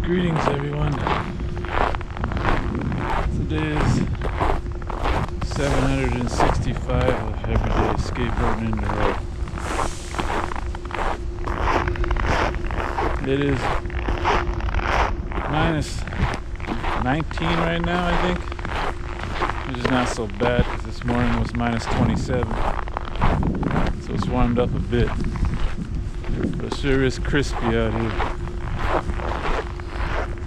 Greetings everyone. Today is 765 of everyday skateboarding in the road. It is minus 19 right now, I think, which is not so bad because this morning was minus 27, so it's warmed up a bit, but it sure is crispy out here.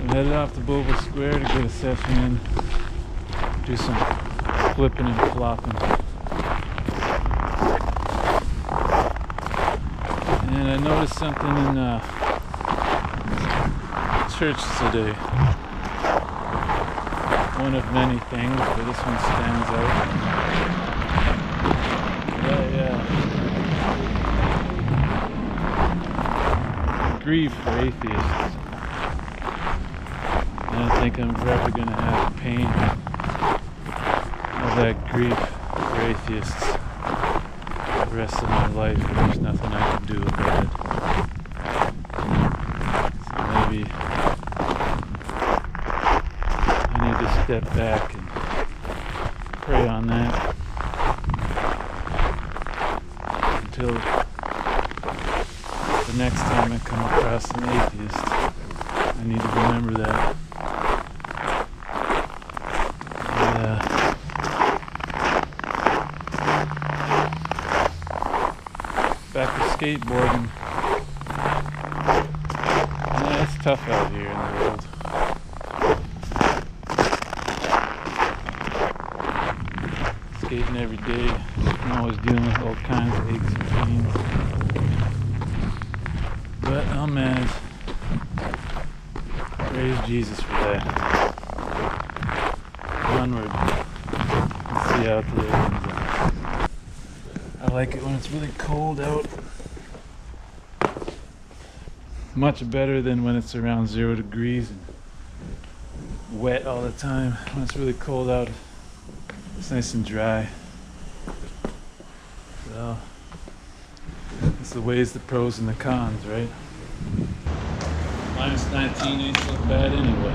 I'm headed off to Boba Square to get a session in, do some flipping and flopping. And I noticed something in church today. One of many things, but this one stands out. I grieve for atheists. I don't think I'm ever going to have the pain of that grief for atheists the rest of my life, and there's nothing I can do about it. So maybe I need to step back and pray on that until the next time I come across an atheist. I need to remember that. Back to skateboarding. Yeah, it's tough out here in the world. Skating every day. I'm always dealing with all kinds of aches and pains. But I'll manage. Praise Jesus for that. Onward. Let's see how today ends up. I like it when it's really cold out. Much better than when it's around 0 degrees and wet all the time. When it's really cold out, it's nice and dry. So, it's the ways, the pros and the cons, right? Minus 19 ain't so bad anyway.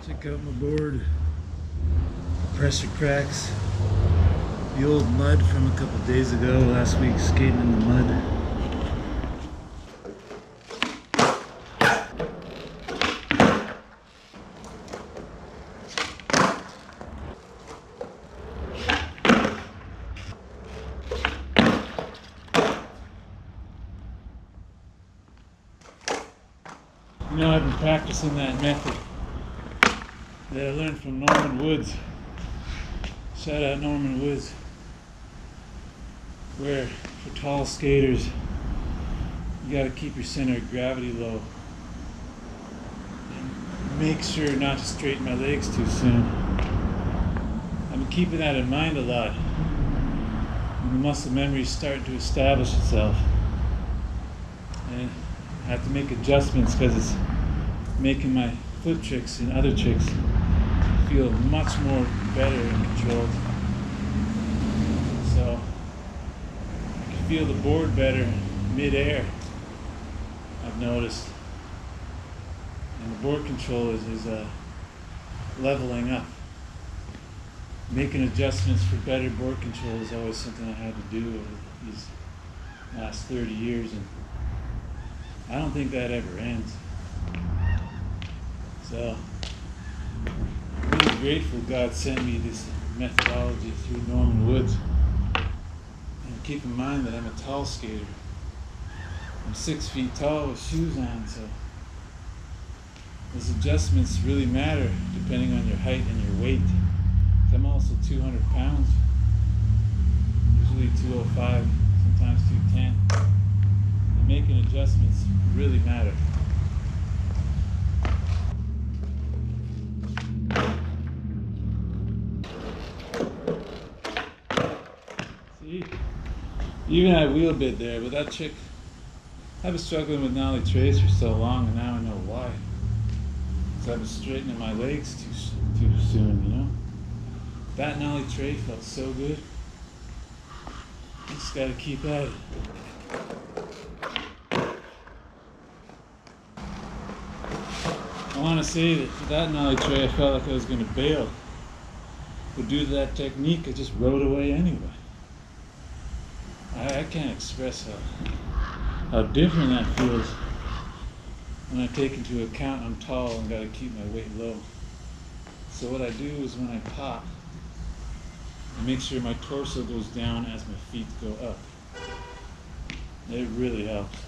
Check out my board. Pressure cracks. The old mud from a couple days ago, last week skating in the mud. You know, I've been practicing that method that I learned from Norman Woods. Shout out Norman Woods. Where for tall skaters, you got to keep your center of gravity low. And make sure not to straighten my legs too soon. I'm keeping that in mind a lot when the muscle memory is starting to establish itself. And I have to make adjustments because it's making my flip tricks and other tricks feel much more better and controlled. So I can feel the board better mid-air, I've noticed. And the board control is leveling up. Making adjustments for better board control is always something I had to do over these last 30 years, and I don't think that ever ends. So I'm really grateful God sent me this methodology through Norman Woods. And keep in mind that I'm a tall skater. I'm 6 feet tall with shoes on, so those adjustments really matter depending on your height and your weight. I'm also 200 pounds, usually 205, sometimes 210. And making adjustments really matter. See, even I wheel a bit there, but that trick, I've been struggling with nollie trays for so long, and now I know why. Because I've been straightening my legs too soon, you know? That nollie tray felt so good. You just gotta keep at it. I want to say that for that nollie tray, I felt like I was going to bail. But due to that technique, I just rode away anyway. I can't express how different that feels when I take into account I'm tall and gotta keep my weight low. So what I do is when I pop, I make sure my torso goes down as my feet go up. It really helps.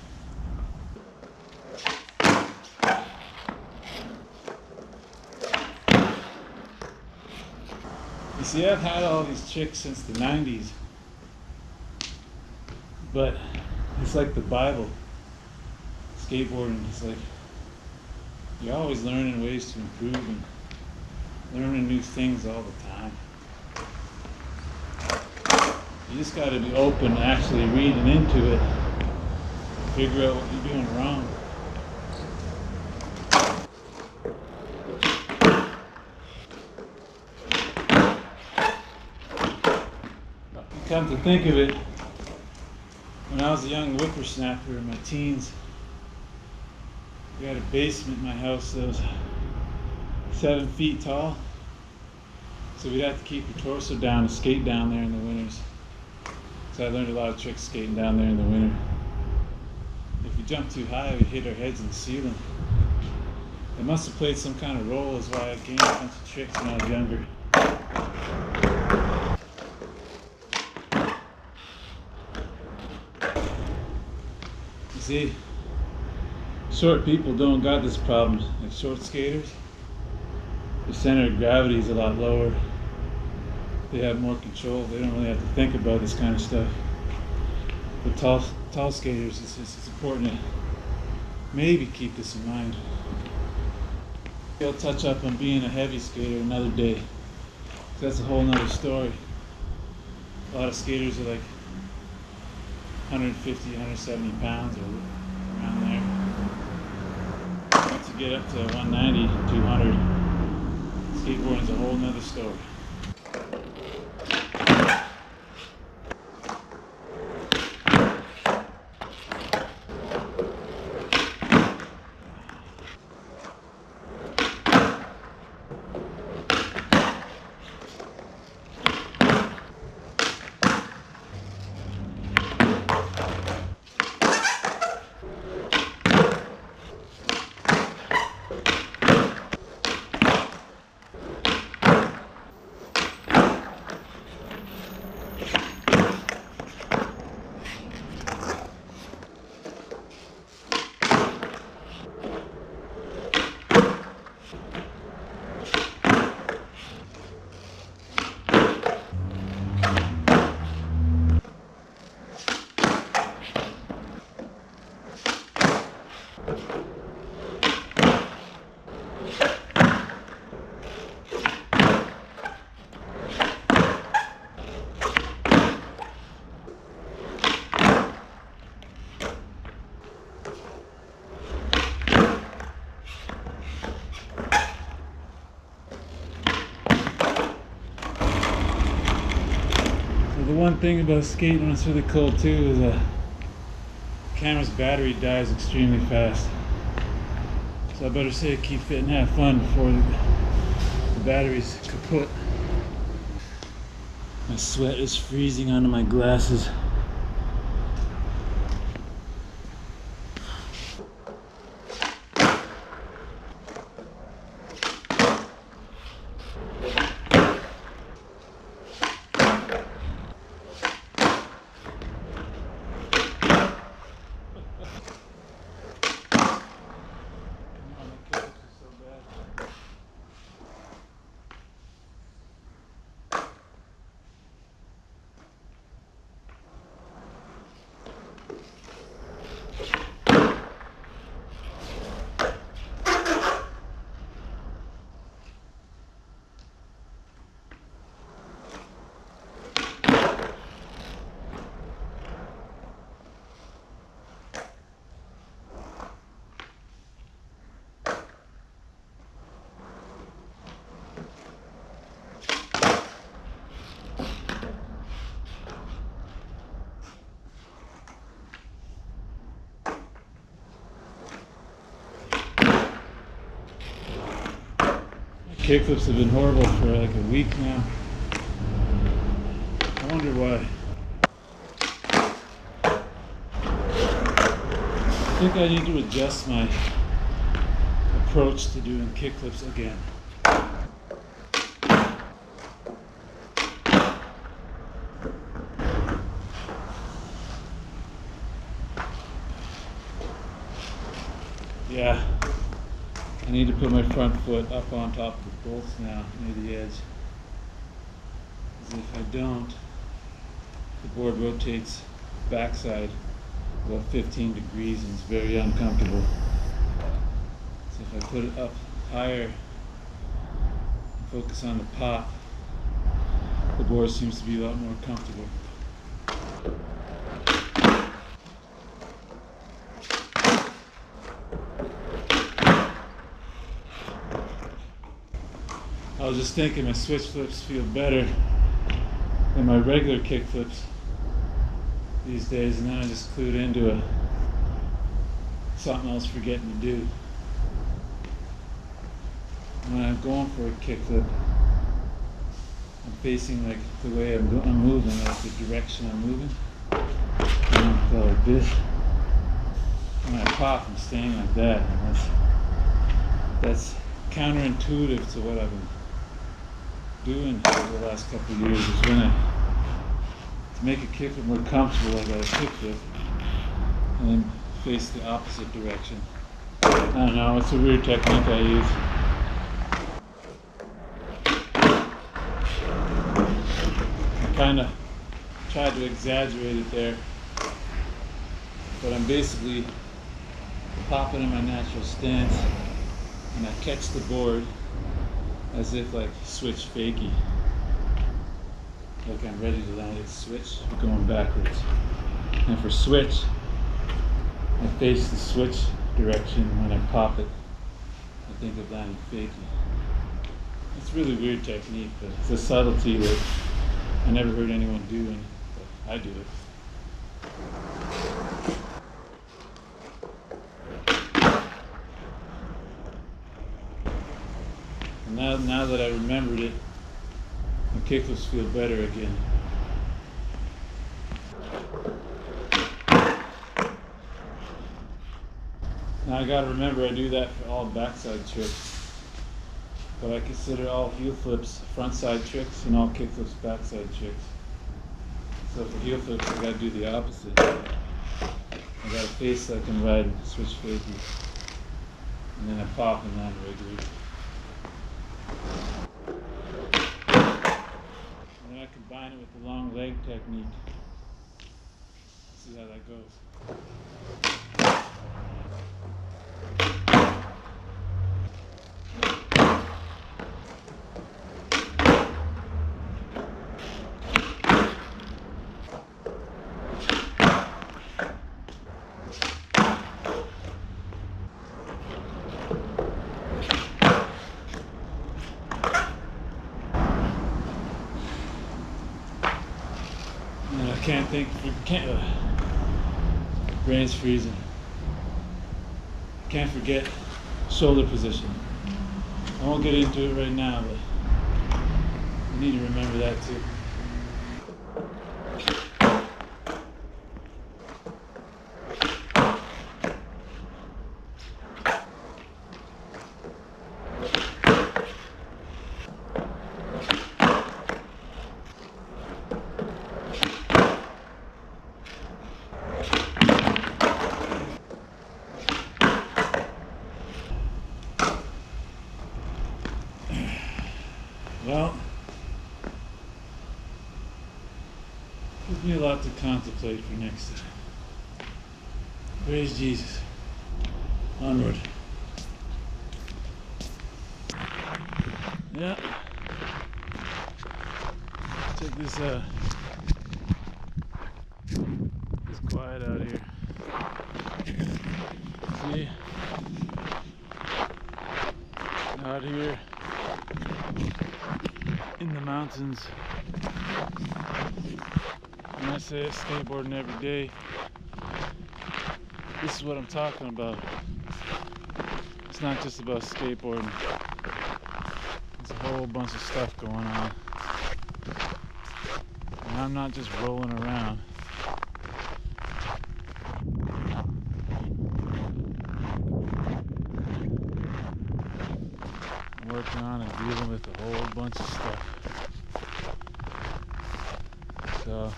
You see, I've had all these tricks since the 90s, but it's like the Bible. Skateboarding is like, you're always learning ways to improve and learning new things all the time. You just got to be open to actually reading into it, figure out what you're doing wrong. Come to think of it, when I was a young whippersnapper in my teens, we had a basement in my house that was 7 feet tall. So we'd have to keep your torso down to skate down there in the winters. So I learned a lot of tricks skating down there in the winter. If you jump too high, we'd hit our heads in the ceiling. It must have played some kind of role as why I gained a bunch of tricks when I was younger. You see, short people don't got this problem. Like short skaters, the center of gravity is a lot lower. They have more control. They don't really have to think about this kind of stuff. But tall skaters, it's important to maybe keep this in mind. I'll touch up on being a heavy skater another day. That's a whole nother story. A lot of skaters are like 150, 170 pounds or around there. Once you get up to 190, 200, skateboarding's a whole nother story. one thing about skating when it's really cold too is the camera's battery dies extremely fast. So I better say keep fit and have fun before the battery's kaput. My sweat is freezing onto my glasses. Kickflips have been horrible for like a week now. I wonder why. I think I need to adjust my approach to doing kickflips again. Yeah. I need to put my front foot up on top of the bolts now, near the edge. Because if I don't, the board rotates backside about 15 degrees and it's very uncomfortable. So if I put it up higher and focus on the pop, the board seems to be a lot more comfortable. I was just thinking my switch flips feel better than my regular kick flips these days, and then I just clued into something I was forgetting to do. When I'm going for a kick flip, I'm facing like the way I'm moving, like the direction I'm moving. And I go like this. When I pop, I'm staying like that. And that's counterintuitive to what I've been doing over the last couple of years. Is when to make a kickflip more comfortable, I got a kickflip and then face the opposite direction. I don't know, it's a weird technique I use. I kind of tried to exaggerate it there, but I'm basically popping in my natural stance and I catch the board as if like switch fakie. Like I'm ready to land it switch, going backwards. And for switch, I face the switch direction when I pop it. I think of landing fakie. It's a really weird technique, but it's a subtlety that I never heard anyone doing, but I do it. And now that I remembered it, my kickflips feel better again. Now I gotta remember I do that for all backside tricks. But I consider all heel flips frontside tricks and all kickflips backside tricks. So for heel flips I gotta do the opposite. I gotta face like I'm riding switch fakie. And then I pop and land regularly. And then I combine it with the long leg technique. See how that goes. think brain's freezing. Can't forget shoulder position. I won't get into it right now, but you need to remember that too. Well, gives me a lot to contemplate for next time. Praise Jesus. Onward. Yeah. Check this out. It's quiet out here. See? Out here in the mountains. When I say skateboarding every day, this is what I'm talking about. It's not just about skateboarding. There's a whole bunch of stuff going on. And I'm not just rolling around. I'm working on and dealing with a whole bunch of stuff. So,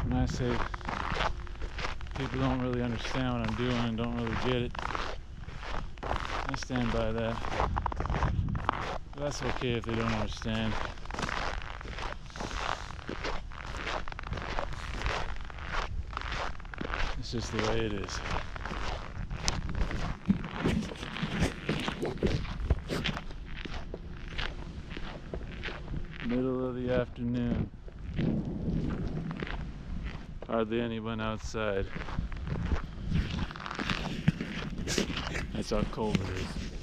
when I say people don't really understand what I'm doing and don't really get it, I stand by that. But that's okay if they don't understand. It's just the way it is. Middle of the afternoon. Hardly anyone outside. That's how cold it is.